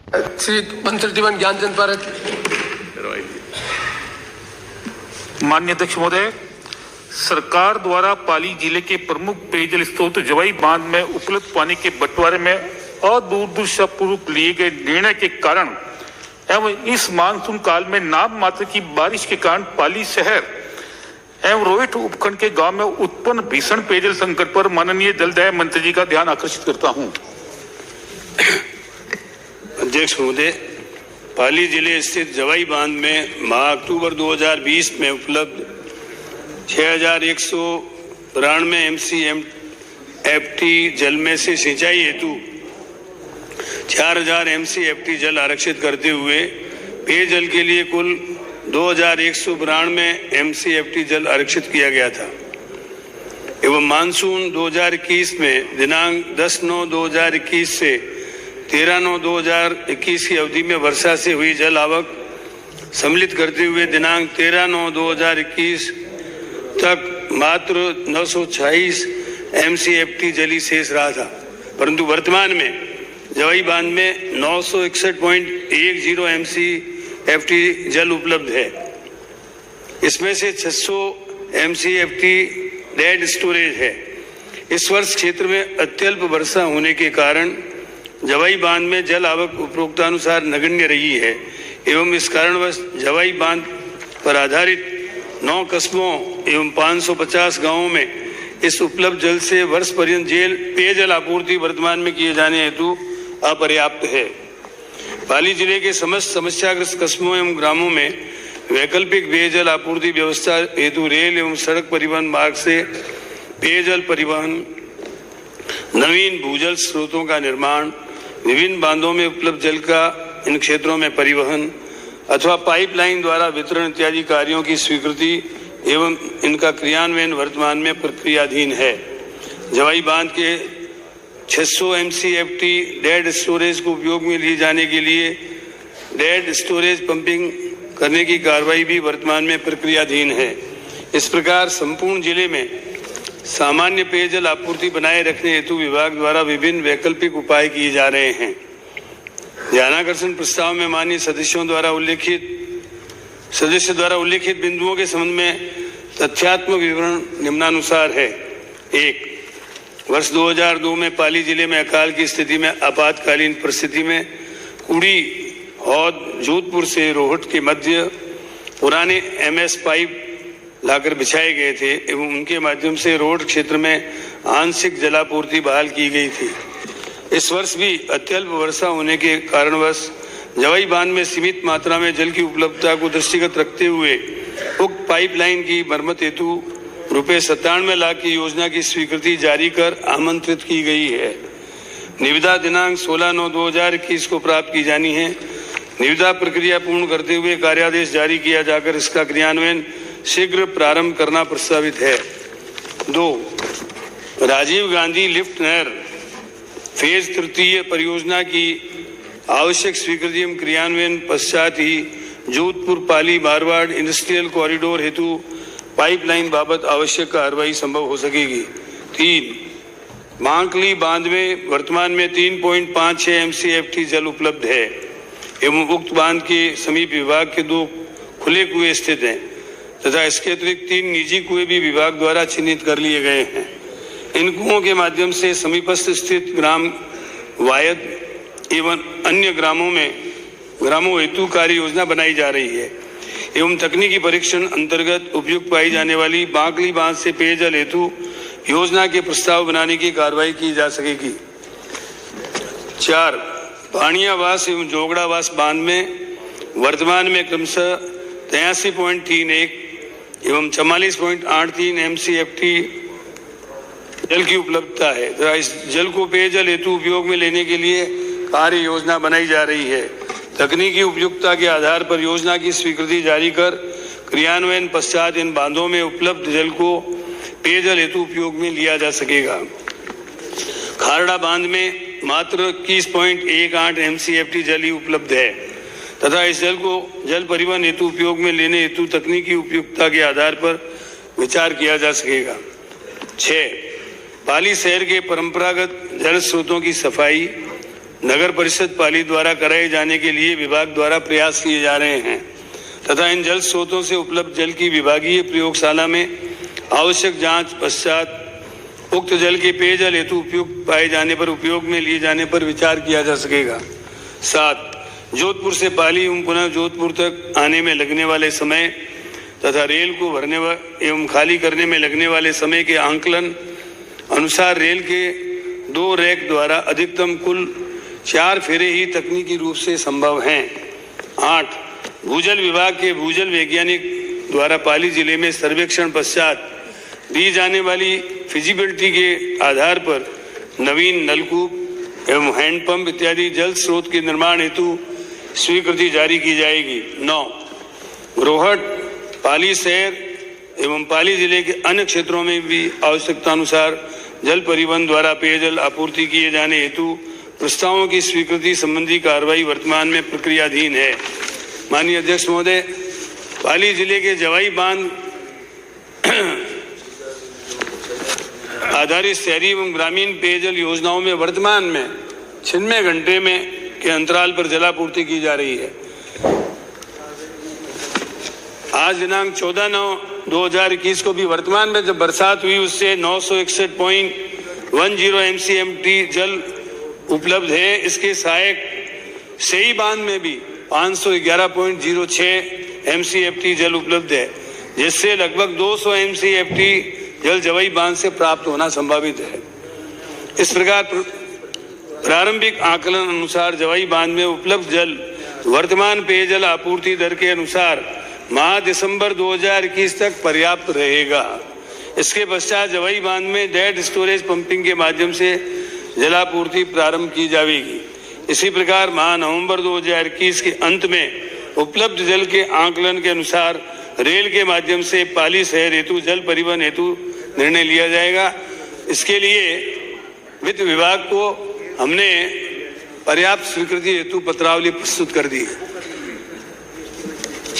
श्री मंत्री जीवन ज्ञानचंद पारख। माननीय अध्यक्ष महोदय, सरकार द्वारा पाली जिले के प्रमुख पेयजल स्रोत जवाई बांध में उपलब्ध पानी के बंटवारे में अदूरदर्शितापूर्वक लिए गए निर्णय के कारण एवं इस मानसून काल में नाम मात्र की बारिश के कारण पाली शहर एवं रोहित उपखंड के गांव में उत्पन्न भीषण पेयजल संकट पर माननीय जलदाय मंत्री जी का ध्यान आकर्षित करता हूं। अध्यक्ष महोदय, पाली जिले स्थित जवाई बांध में माह अक्टूबर 2020 में उपलब्ध 6193 MCFT जल में से सिंचाई हेतु 4000 MCFT जल आरक्षित करते हुए पेयजल के लिए कुल 2192 MCFT जल आरक्षित किया गया था एवं मानसून 2021 में दिनांक 10/9/2021 से 13/9/2021 की अवधि में वर्षा से हुई जल आवक सम्मिलित करते हुए दिनांक 13/9/2021 तक मात्र 926 MCFT जल ही शेष रहा था, परंतु वर्तमान में जवाई बांध में 961.10 MCFT जल उपलब्ध है। इसमें से 600 MCFT डेड स्टोरेज है। इस वर्ष क्षेत्र में अत्यल्प वर्षा होने के कारण जवाई बांध में जल आवक उपरोक्तानुसार नगण्य रही है एवं इस कारणवश जवाई बांध पर आधारित 9 कस्बों एवं 550 गांवों में इस उपलब्ध जल से वर्ष पर्यंत पेयजल आपूर्ति वर्तमान में किए जाने हेतु अपर्याप्त है। पाली जिले के समस्त समस्याग्रस्त कस्बों एवं ग्रामों में वैकल्पिक पेयजल आपूर्ति व्यवस्था हेतु रेल एवं सड़क परिवहन मार्ग से पेयजल परिवहन, नवीन भूजल स्रोतों का निर्माण, विभिन्न बांधों में उपलब्ध जल का इन क्षेत्रों में परिवहन अथवा पाइपलाइन द्वारा वितरण इत्यादि कार्यों की स्वीकृति एवं इनका क्रियान्वयन वर्तमान में प्रक्रियाधीन है। जवाई बांध के 600 MCFT डेड स्टोरेज को उपयोग में लिए जाने के लिए डेड स्टोरेज पंपिंग करने की कार्रवाई भी वर्तमान में प्रक्रियाधीन है। इस प्रकार संपूर्ण जिले में सामान्य पेयजल आपूर्ति बनाए रखने हेतु विभाग द्वारा विभिन्न वैकल्पिक उपाय किए जा रहे हैं। ध्यानाकर्षण प्रस्ताव में माननीय सदस्यों द्वारा उल्लेखित बिंदुओं के संबंध में तथ्यात्मक विवरण निम्नानुसार है। 1. वर्ष 2002 में पाली जिले में अकाल की स्थिति में आपातकालीन परिस्थिति में कुड़ी हौद जोधपुर से रोहट के मध्य पुराने MS पाइप लाकर बिछाए गए थे एवं उनके माध्यम से रोड क्षेत्र में आंशिक जलापूर्ति बहाल की गई थी। इस वर्ष भी अत्यल्प वर्षा होने के कारणवश जवाई बांध में सीमित मात्रा में जल की उपलब्धता को दृष्टिगत रखते हुए उक्त पाइपलाइन की मरम्मत हेतु ₹97 लाख की योजना की स्वीकृति जारी कर आमंत्रित की गई है। निविदा दिनांक 16/9/2021 को प्राप्त की जानी है। निविदा प्रक्रिया पूर्ण करते हुए कार्यादेश जारी किया जाकर इसका क्रियान्वयन शीघ्र प्रारंभ करना प्रस्तावित है। 2. राजीव गांधी लिफ्ट नहर फेज 3 परियोजना की आवश्यक स्वीकृति एवं क्रियान्वयन पश्चात ही जोधपुर पाली मारवाड़ इंडस्ट्रियल कॉरिडोर हेतु पाइपलाइन बाबत आवश्यक कार्रवाई संभव हो सकेगी। 3. मांकली बांध में वर्तमान में 3.56 MCFT जल उपलब्ध है एवं उक्त बांध के समीप विभाग के 2 खुले कुएं स्थित हैं तथा इसके अतिरिक्त 3 निजी कुएं भी विभाग द्वारा चिन्हित कर लिए गए हैं। इन कुओं के माध्यम से समीपस्थ स्थित ग्राम वायद एवं अन्य ग्रामों हेतु कार्य योजना बनाई जा रही है एवं तकनीकी परीक्षण अंतर्गत उपयुक्त पाई जाने वाली बांकली बांध से पेयजल हेतु योजना के प्रस्ताव बनाने की कार्रवाई की जा सकेगी। 4. पाणियावास एवं जोगड़ावास बांध में वर्तमान में क्रमशः 83.31 एवं 44.83 MCFT जल की उपलब्धता है तथा इस जल को पेयजल हेतु उपयोग में लेने के लिए कार्य योजना बनाई जा रही है। तकनीकी उपयुक्तता के आधार पर योजना की स्वीकृति जारी कर क्रियान्वयन पश्चात इन बांधों में उपलब्ध जल को पेयजल हेतु उपयोग में लिया जा सकेगा। खारड़ा बांध में मात्र 21.18 MCFT जल ही उपलब्ध है तथा इस जल को जल परिवहन हेतु उपयोग में लेने हेतु तकनीकी उपयुक्तता के आधार पर विचार किया जा सकेगा। 6. पाली शहर के परंपरागत जल स्रोतों की सफाई, नगर परिषद पाली द्वारा कराए जाने के लिए विभाग द्वारा प्रयास किए जा रहे हैं तथा इन जल स्रोतों से उपलब्ध जल की विभागीय प्रयोगशाला में आवश्यक जांच पश्चात उक्त जल के पेयजल हेतु उपयुक्त पाए जाने पर उपयोग में लिए जाने पर विचार किया जा सकेगा। 7. जोधपुर से पाली एवं पुनः जोधपुर तक आने में लगने वाले समय तथा रेल को भरने एवं खाली करने में लगने वाले समय के आंकलन अनुसार रेल के 2 रैक द्वारा अधिकतम कुल 4 फेरे ही तकनीकी रूप से संभव हैं। 8. भूजल विभाग के भूजल वैज्ञानिक द्वारा पाली जिले में सर्वेक्षण पश्चात दी जाने वाली फिजिबिलिटी के आधार पर नवीन नलकूप एवं हैंडपंप इत्यादि जल स्रोत के निर्माण हेतु स्वीकृति जारी की जाएगी। 9. रोहट, पाली शहर एवं पाली जिले के अन्य क्षेत्रों में भी आवश्यकतानुसार जल परिवहन द्वारा पेयजल आपूर्ति किए जाने हेतु प्रस्तावों की स्वीकृति संबंधी कार्रवाई वर्तमान में प्रक्रियाधीन है। माननीय अध्यक्ष महोदय, पाली जिले के जवाई बांध आधारित शहरी एवं ग्रामीण पेयजल योजनाओं में वर्तमान में 96 घंटे में के अंतराल पर जलापूर्ति की जा रही है। आज दिनांक 14/9/2021 को भी वर्तमान में जब बरसात हुई उससे 961.10 MCMT जल उपलब्ध है। इसके सहायक सही बांध में भी 511.06 MCFT जल उपलब्ध है, जिससे लगभग 200 MCFT जल जवाई बांध से प्राप्त होना संभावित है। इस प्रकार प्रारंभिक आकलन अनुसार जवाई बांध में उपलब्ध जल वर्तमान पेयजल आपूर्ति दर के अनुसार माह दिसंबर 2021 तक पर्याप्त रहेगा। इसके पश्चात जवाई बांध में डेड स्टोरेज पंपिंग के माध्यम से जलापूर्ति प्रारंभ की जाएगी। इसी प्रकार माह नवंबर 2021 के अंत में उपलब्ध जल के आकलन के अनुसार रेल के माध्यम से पाली शहर हेतु जल परिवहन हेतु निर्णय लिया जाएगा। इसके लिए वित्त विभाग को हमने पर्याप्त स्वीकृति हेतु पत्रावली प्रस्तुत कर दी है।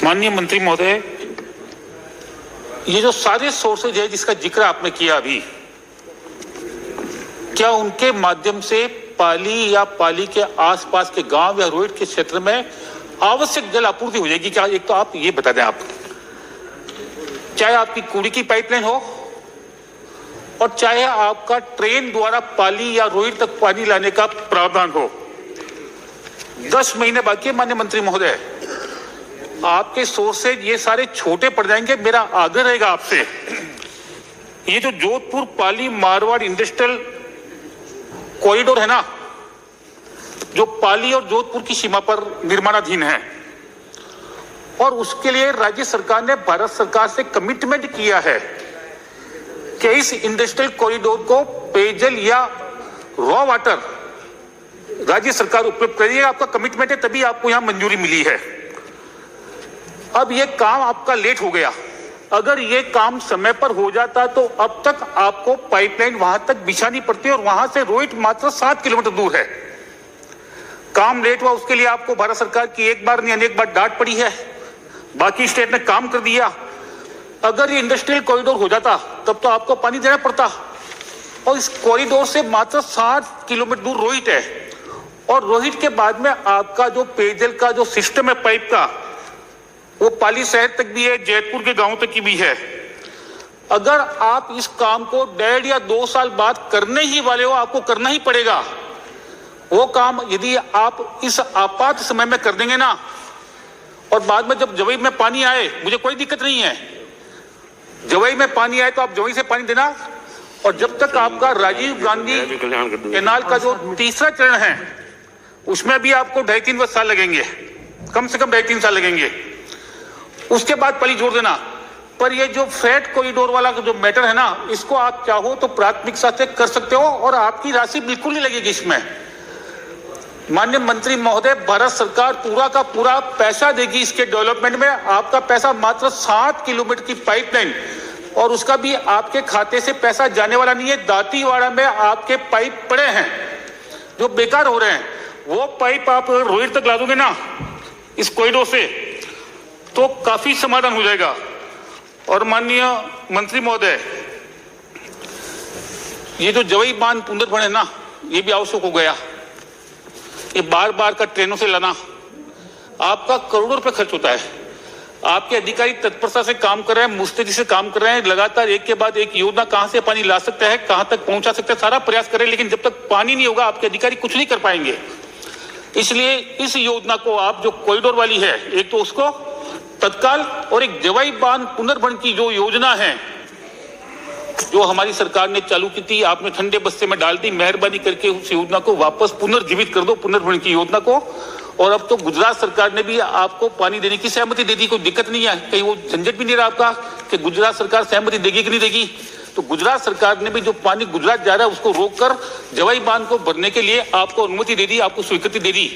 माननीय मंत्री महोदय, ये जो सारे सोर्सेज है जिसका जिक्र आपने किया अभी, क्या उनके माध्यम से पाली या पाली के आसपास के गांव या रोड के क्षेत्र में आवश्यक जल आपूर्ति हो जाएगी? क्या एक तो आप ये बता दें, आप चाहे आपकी कूड़ी की पाइपलाइन हो और चाहे आपका ट्रेन द्वारा पाली या रोहित तक पानी लाने का प्रावधान हो। 10 महीने बाकी है माननीय मंत्री महोदय, आपके सोर्सेज ये सारे छोटे पड़ जाएंगे। मेरा आग्रह रहेगा आपसे, ये जो जोधपुर पाली मारवाड़ इंडस्ट्रियल कॉरिडोर है ना, जो पाली और जोधपुर की सीमा पर निर्माणाधीन है, और उसके लिए राज्य सरकार ने भारत सरकार से कमिटमेंट किया है कि इस इंडस्ट्रियल कॉरिडोर को पेयजल या रॉ वाटर राज्य सरकार उपलब्ध करेगी। आपका कमिटमेंट है, तभी आपको यहां मंजूरी मिली है। अब ये काम आपका लेट हो गया। अगर ये काम समय पर हो जाता तो अब तक आपको पाइपलाइन वहां तक बिछानी पड़ती, और वहां से रोहित मात्र 7 किलोमीटर दूर है। काम लेट हुआ, उसके लिए आपको भारत सरकार की एक बार नहीं अनेक बार डांट पड़ी है। बाकी स्टेट ने काम कर दिया। अगर ये इंडस्ट्रियल कॉरिडोर हो जाता तब तो आपको पानी देना पड़ता, और इस कॉरिडोर से मात्र 7 किलोमीटर दूर रोहित है, और रोहित के बाद में आपका जो पेयजल का जो सिस्टम है पाइप का, वो पाली शहर तक भी है, जैतपुर के गांव तक की भी है। अगर आप इस काम को 1.5 या 2 साल बाद करने ही वाले हो, आपको करना ही पड़ेगा। वो काम यदि आप इस आपात समय में कर देंगे ना, और बाद में जब जवई में पानी आए, मुझे कोई दिक्कत नहीं है, जवई में पानी आए तो आप जवई से पानी देना। और जब तक आपका राजीव गांधी कैनाल का जो तीसरा चरण है, उसमें भी आपको 2.5-3 साल लगेंगे, कम से कम 2.5-3 साल लगेंगे। उसके बाद पाली जोड़ देना। पर ये जो फ्रेट कॉरिडोर वाला जो मैटर है ना, इसको आप चाहो तो प्राथमिकता से कर सकते हो, और आपकी राशि बिल्कुल नहीं लगेगी इसमें। माननीय मंत्री महोदय, भारत सरकार पूरा का पूरा पैसा देगी इसके डेवलपमेंट में। आपका पैसा मात्र 7 किलोमीटर की पाइपलाइन, और उसका भी आपके खाते से पैसा जाने वाला नहीं है। दातीवाड़ा में आपके पाइप पड़े हैं जो बेकार हो रहे हैं, वो पाइप आप रोहित तक ला दोगे ना इस कॉरिडोर से, तो काफी समाधान हो जाएगा। और माननीय मंत्री महोदय, ये जो जवई बांध पुनर्भरण है ना, ये भी आवश्यक हो गया। ये बार बार का ट्रेनों से लाना, आपका करोड़ों रुपए खर्च होता है। आपके अधिकारी तत्परता से काम कर रहे हैं, मुस्तैदी से काम कर रहे हैं, लगातार एक के बाद एक योजना कहां से पानी ला सकता है, कहां तक पहुंचा सकता है, सारा प्रयास कर रहे हैं, लेकिन जब तक पानी नहीं होगा आपके अधिकारी कुछ नहीं कर पाएंगे। इसलिए इस योजना को आप जो कॉरिडोर वाली है, एक तो उसको तत्काल, और एक जवाई बांध पुनर्भरण की जो योजना है जो हमारी सरकार ने चालू की थी, आपने ठंडे बस्ते में डाल दी, मेहरबानी करके उस योजना को वापस पुनर्जीवित कर दो, पुनर्भरण की योजना को। और अब तो गुजरात सरकार ने भी आपको पानी देने की सहमति दे दी, कोई दिक्कत नहीं है, कहीं वो झंझट भी नहीं रहा आपका कि गुजरात सरकार सहमति देगी कि नहीं देगी। तो गुजरात सरकार ने भी जो पानी गुजरात जा रहा है उसको रोककर जवाई बांध को भरने के लिए आपको अनुमति दे दी, आपको स्वीकृति दे दी।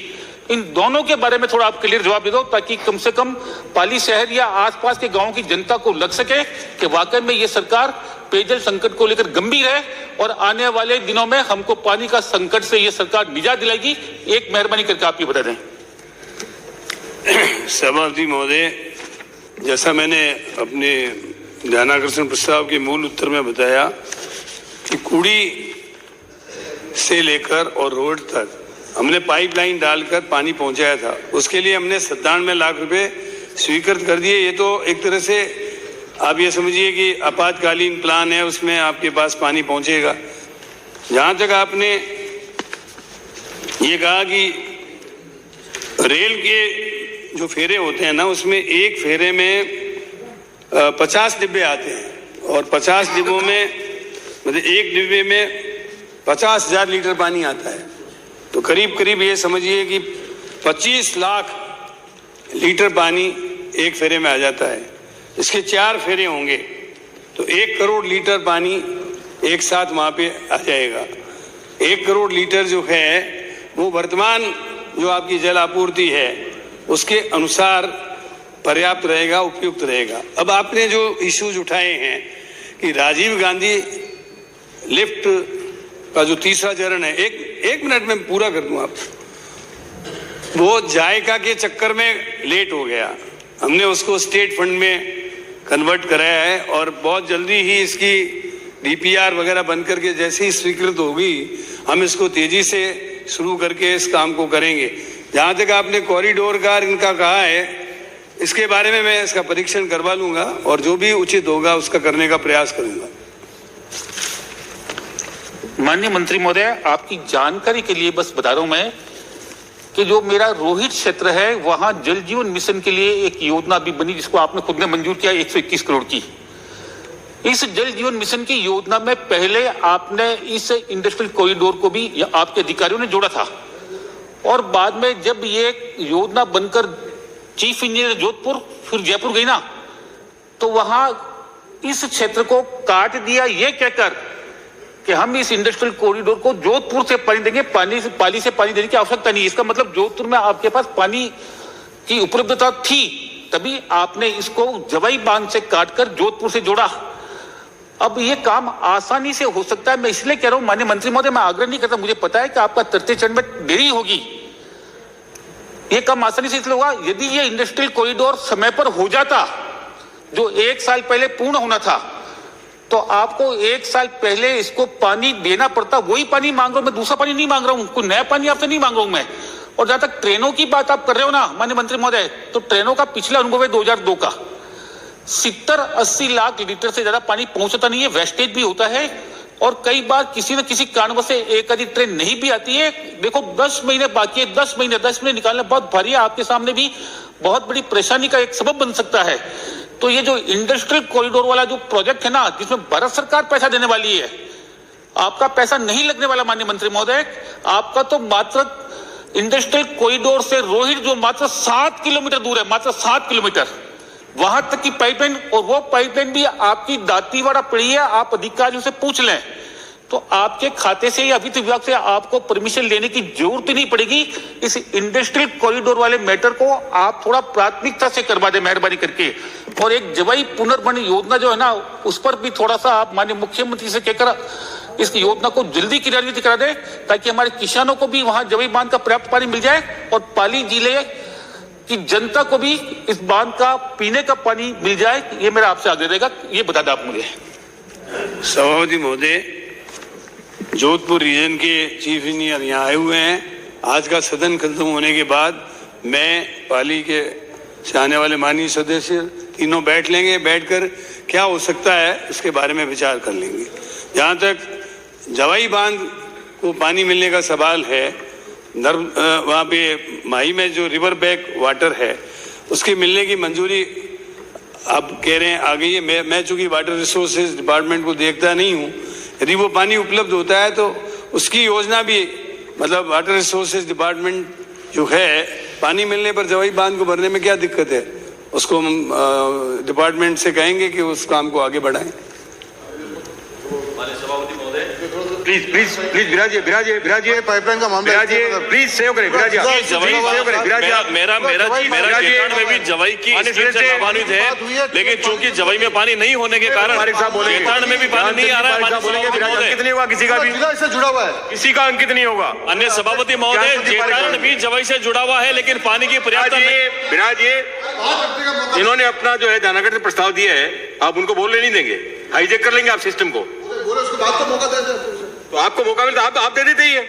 इन दोनों के बारे में थोड़ा आप क्लियर जवाब दे दो, ताकि कम से कम पाली शहर या आसपास के गांवों की जनता को लग सके कि वाकई में ये सरकार पेयजल संकट को लेकर गंभीर है और आने वाले दिनों में हमको पानी का संकट से ये सरकार निजात दिलाएगी। एक मेहरबानी करके आप ये बता दें। सभापति महोदय, जैसा मैंने अपने ध्यानाकर्षण प्रस्ताव के मूल उत्तर में बताया कि कुड़ी से लेकर और रोड तक हमने पाइपलाइन डालकर पानी पहुंचाया था, उसके लिए हमने 97 लाख रुपए स्वीकृत कर दिए। ये तो एक तरह से आप ये समझिए कि आपातकालीन प्लान है, उसमें आपके पास पानी पहुंचेगा। जहां तक आपने ये कहा कि रेल के जो फेरे होते हैं ना, उसमें एक फेरे में 50 डिब्बे आते हैं और 50 डिब्बों में मतलब एक डिब्बे में 50,000 लीटर पानी आता है। तो करीब करीब ये समझिए कि 25 लाख लीटर पानी एक फेरे में आ जाता है। इसके 4 फेरे होंगे तो 1 करोड़ लीटर पानी एक साथ वहाँ पे आ जाएगा। 1 करोड़ लीटर जो है वो वर्तमान जो आपकी जल आपूर्ति है उसके अनुसार पर्याप्त रहेगा, उपयुक्त रहेगा। अब आपने जो इश्यूज उठाए हैं कि राजीव गांधी लिफ्ट का जो तीसरा चरण है, एक मिनट में पूरा कर दूं आप, वो जायका के चक्कर में लेट हो गया। हमने उसको स्टेट फंड में कन्वर्ट कराया है और बहुत जल्दी ही इसकी डीपीआर वगैरह बन करके जैसे ही स्वीकृत होगी हम इसको तेजी से शुरू करके इस काम को करेंगे। जहां तक आपने कॉरिडोर का इनका कहा है, इसके बारे में मैं इसका परीक्षण करवा लूंगा और जो भी उचित होगा उसका करने का प्रयास करूंगा। माननीय मंत्री महोदय, आपकी जानकारी के लिए बस बता रहा हूं मैं कि जो मेरा रोहित क्षेत्र है वहां जल जीवन मिशन के लिए एक योजना भी बनी जिसको आपने खुद ने मंजूर किया 121 करोड़ की। इस जल जीवन मिशन की योजना में पहले आपने इस इंडस्ट्रियल कॉरिडोर को भी आपके अधिकारियों ने जोड़ा था और बाद में जब ये योजना बनकर चीफ इंजीनियर जोधपुर फिर जयपुर गई ना, तो वहां इस क्षेत्र को काट दिया ये कहकर कि हम इस इंडस्ट्रियल कॉरिडोर को जोधपुर से पानी देंगे, पाली से पानी देने की आवश्यकता नहीं। इसका मतलब जोधपुर में आपके पास पानी की उपलब्धता थी, तभी आपने इसको जवाई बांध से काटकर जोधपुर से जोड़ा। अब ये काम आसानी से हो सकता है। मैं इसलिए कह रहा हूं माननीय मंत्री महोदय, मैं आग्रह नहीं करता, मुझे पता है कि आपका तृतीय चरण में देरी होगी। ये काम आसानी से इसलिए होगा यदि ये इंडस्ट्रियल कॉरिडोर समय पर हो जाता, जो 1 साल पहले पूर्ण होना था, तो आपको 1 साल पहले इसको पानी देना पड़ता। वही पानी मांग रहा हूं मैं, दूसरा पानी नहीं मांग रहा हूं, कोई नया पानी आपसे नहीं मांग रहा हूं मैं। और जहां तक ट्रेनों की बात आप कर रहे हो ना माननीय मंत्री महोदय, तो ट्रेनों का पिछला अनुभव है 2002 का, 70-80 लाख लीटर से ज्यादा पानी पहुंचता नहीं है, वेस्टेज भी होता है और कई बार किसी न किसी कारणवश से एक आधी ट्रेन नहीं भी आती है। देखो 10 महीने बाकी है, 10 महीने निकालना बहुत भारी है, आपके सामने भी बहुत बड़ी परेशानी का एक सबब बन सकता है। तो ये जो इंडस्ट्रियल कॉरिडोर वाला जो प्रोजेक्ट है ना, जिसमें भारत सरकार पैसा देने वाली है, आपका पैसा नहीं लगने वाला माननीय मंत्री महोदय। आपका तो मात्र इंडस्ट्रियल कॉरिडोर से रोहित जो मात्र 7 किलोमीटर दूर है, मात्र 7 किलोमीटर, वहां तक की पाइपलाइन, और वो पाइपलाइन भी आपकी दातीवाड़ा पड़ी है। आप अधिकारियों से पूछ लें तो आपके खाते से या वित्त विभाग से आपको परमिशन लेने की जरूरत नहीं पड़ेगी। इस इंडस्ट्रियल कॉरिडोर वाले मैटर को आप थोड़ा प्राथमिकता से करवा दें मेहरबानी करके। और एक जवाई पुनर्भरण योजना जो है ना, उस पर भी थोड़ा सा आप माननीय मुख्यमंत्री से कहकर इस योजना को जल्दी क्रियान्वित करा दें, ताकि हमारे किसानों को भी वहां जवाई बांध का पर्याप्त पानी मिल जाए और पाली जिले की जनता को भी इस बांध का पीने का पानी मिल जाए। ये मेरा आपसे आग्रह रहेगा, ये बता दें आप मुझे। सभापति महोदय, जोधपुर रीजन के चीफ इंजीनियर यहाँ आए हुए हैं, आज का सदन खत्म होने के बाद मैं पाली के से आने वाले माननीय सदस्य तीनों बैठ लेंगे, बैठकर क्या हो सकता है उसके बारे में विचार कर लेंगे। जहाँ तक जवाई बांध को पानी मिलने का सवाल है, वहाँ पे माही में जो रिवर बैक वाटर है उसके मिलने की मंजूरी आप कह रहे हैं आ गई है। मैं चूंकि वाटर रिसोर्सेज डिपार्टमेंट को देखता नहीं हूँ, यदि वो पानी उपलब्ध होता है तो उसकी योजना भी, मतलब वाटर रिसोर्सेज डिपार्टमेंट जो है, पानी मिलने पर जवाई बांध को भरने में क्या दिक्कत है, उसको हम डिपार्टमेंट से कहेंगे कि उस काम को आगे बढ़ाएं। प्लीज प्लीज प्लीज विराजिए पाइपलाइन का मामला प्लीज सेव करें विराजिए मेरा में भी जवाई की स्कीम से लाभान्वित है, लेकिन चूंकि जवाई में पानी नहीं होने के कारण जेतान में भी पानी नहीं आ रहा है। अंकित नहीं होगा किसी का भी, इससे जुड़ा हुआ है, किसी का अंकित नहीं होगा। अन्य सभापति महोदय, जेतान भी जवाई से जुड़ा हुआ है, लेकिन पानी की पर्याप्त विराजिए। इन्होंने अपना जो है जानागढ़ से प्रस्ताव दिया है, आप उनको बोलने नहीं देंगे, हाईजेक कर लेंगे आप सिस्टम को। तो आपको मौका मिलता आप दे देते ही है।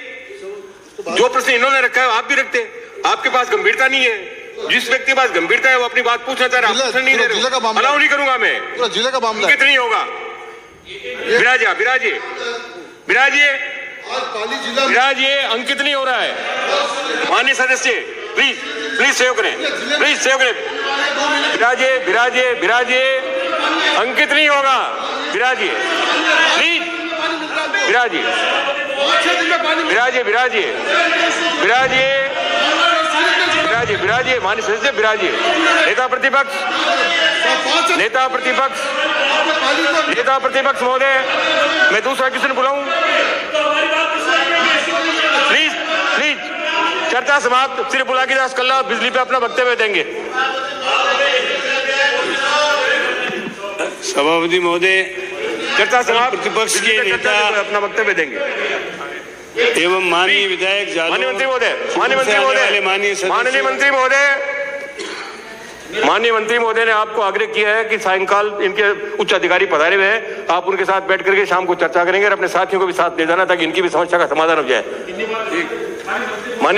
जो प्रश्न इन्होंने रखा है आप भी रखते, आपके पास गंभीरता नहीं है। जिस व्यक्ति के पास गंभीरता है वो अपनी बात पूछना चाह रहा है, आप नहीं दे रहे, अलाउ नहीं करूंगा मैं। पूरा जिले का मामला कितनी होगा। विराजिए विराजिए विराजिए विराजिए, अंकित नहीं हो रहा है। माननीय सदस्य प्लीज प्लीज सेव करें, प्लीज सेव करें। विराजिए विराजिए विराजिए, अंकित नहीं होगा। विराजिए प्लीज, विराजिए विराजिए विराजिए विराजिए विराजिए विराजिए, माननीय सदस्य विराजिए। नेता प्रतिपक्ष नेता प्रतिपक्ष नेता प्रतिपक्ष महोदय, मैं दूसरा क्वेश्चन बुलाऊं प्लीज प्लीज। चर्चा समाप्त, सिर्फ बुला के दास कल्ला बिजली पे अपना वक्तव्य देंगे। सभापति महोदय, चर्चा समाप्त, प्रतिपक्ष के नेता अपना वक्तव्य देंगे एवं माननीय विधायक माननीय मंत्री महोदय, माननीय मंत्री महोदय, माननीय मंत्री महोदय, माननीय मंत्री महोदय ने आपको आग्रह किया है कि सायंकाल इनके उच्च अधिकारी पधारे हुए हैं, आप उनके साथ बैठ करके शाम को चर्चा करेंगे और अपने साथियों को भी साथ ले जाना ताकि इनकी भी समस्या का समाधान हो जाए। माननीय